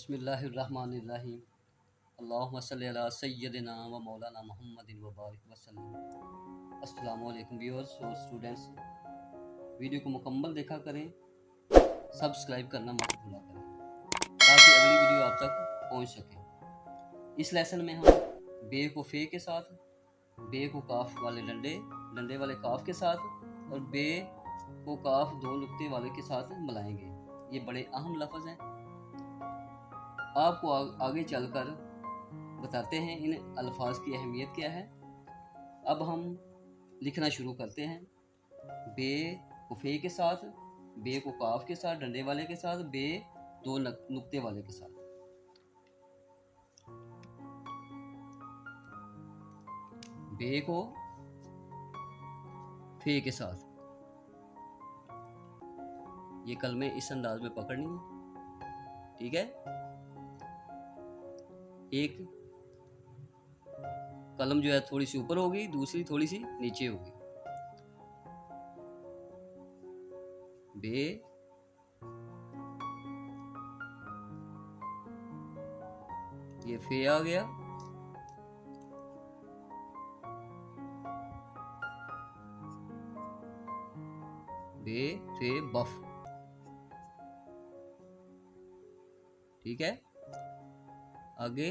बिस्मिल्लाहिर्रहमानिर्रहीम। अल्लाहुम्मा सल्लि अला सय्यदिना व मौलाना मुहम्मदिन व बारिक वसल्लम। अस्सलामु अलैकुम व्यूअर्स और स्टूडेंट्स, वीडियो को मुकम्मल देखा करें, सब्सक्राइब करना मत भूला करें ताकि अगली वीडियो आप तक पहुंच सके। इस लेसन में हम बे को फे के साथ, बे को काफ वाले डंडे वाले काफ के साथ और बे को काफ दो नुक्ते वाले के साथ मिलाएंगे। ये बड़े अहम लफ्ज़ हैं, आपको आगे चलकर बताते हैं इन अल्फाज की अहमियत क्या है। अब हम लिखना शुरू करते हैं। बे को फे के साथ, बे को काफ के साथ डंडे वाले के साथ, बे दो नुक्ते वाले के साथ। बे को फे के साथ ये कलमे इस अंदाज में पकड़नी है, ठीक है। एक कलम जो है थोड़ी सी ऊपर होगी, दूसरी थोड़ी सी नीचे होगी। बे ये फे आ गया, बे फे बफ, ठीक है। आगे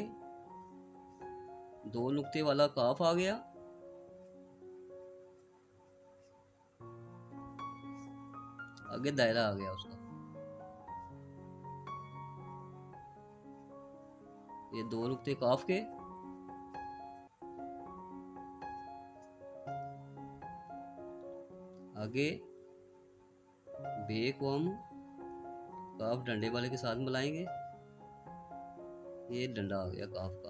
दो नुक्ते वाला काफ आ गया, आगे दायरा आ गया उसका। ये दो नुक्ते काफ के, आगे बे को हम काफ डंडे वाले के साथ मिलाएंगे। ये डंडा आ गया काफ का।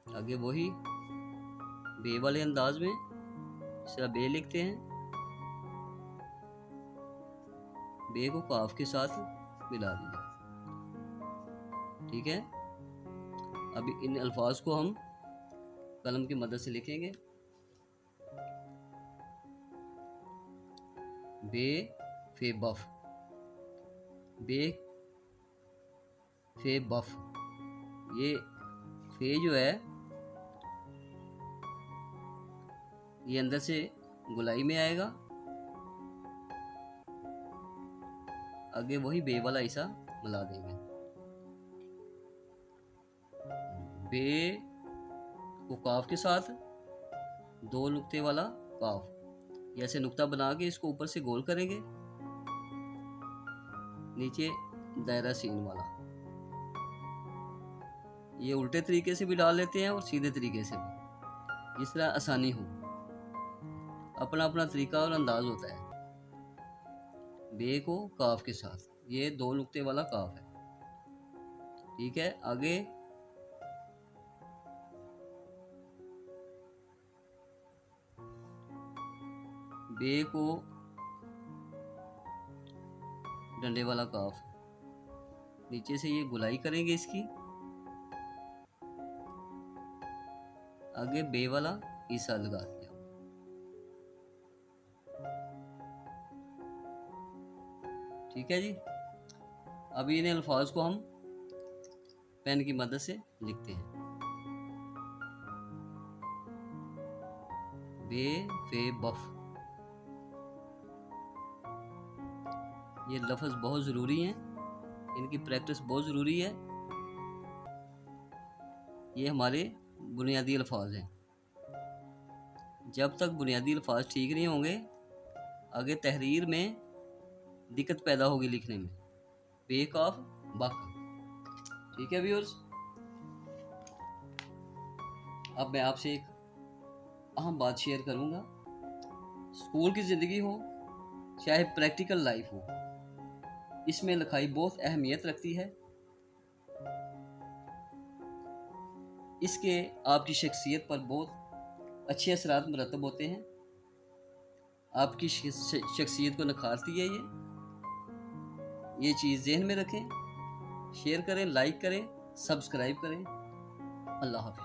आगे वही बे वाले अंदाज में इस तरह बे लिखते हैं, बे को काफ के साथ मिला दिया, ठीक है। अब इन अल्फाज को हम कलम की मदद से लिखेंगे। बे फे बफ, बे फे बफ। ये फे जो है ये अंदर से गुलाई में आएगा, आगे वही बे वाला हिस्सा मिला देंगे। बे को काफ के साथ दो नुक्ते वाला काफ, ऐसे नुक्ता बना के इसको ऊपर से गोल करेंगे, नीचे दायरा सीन वाला। ये उल्टे तरीके से भी डाल लेते हैं और सीधे तरीके से भी, जिस तरह आसानी हो। अपना अपना तरीका और अंदाज होता है। बे को काफ के साथ, ये दो नुक्ते वाला काफ है, ठीक है। आगे बे को डंडे वाला काफ, नीचे से ये गुलाई करेंगे इसकी, आगे बे वाला ईसा लगा दिया, ठीक है जी। अभी इन अल्फाज को हम पेन की मदद से लिखते हैं। बे फे बफ, ये लफ्ज़ बहुत ज़रूरी हैं, इनकी प्रैक्टिस बहुत ज़रूरी है। ये हमारे बुनियादी अल्फाज हैं। जब तक बुनियादी अल्फाज ठीक नहीं होंगे, आगे तहरीर में दिक्कत पैदा होगी लिखने में। बे काफ बक, ठीक है व्यूअर्स। अब मैं आपसे एक अहम बात शेयर करूंगा। स्कूल की ज़िंदगी हो चाहे प्रैक्टिकल लाइफ हो, इसमें लिखाई बहुत अहमियत रखती है। इसके आपकी शख्सियत पर बहुत अच्छे असरात मुरतब होते हैं। आपकी शख्सियत को निखारती है ये चीज़ ज़हन में रखें। शेयर करें, लाइक करें, सब्सक्राइब करें। अल्लाह हाफ़िज़।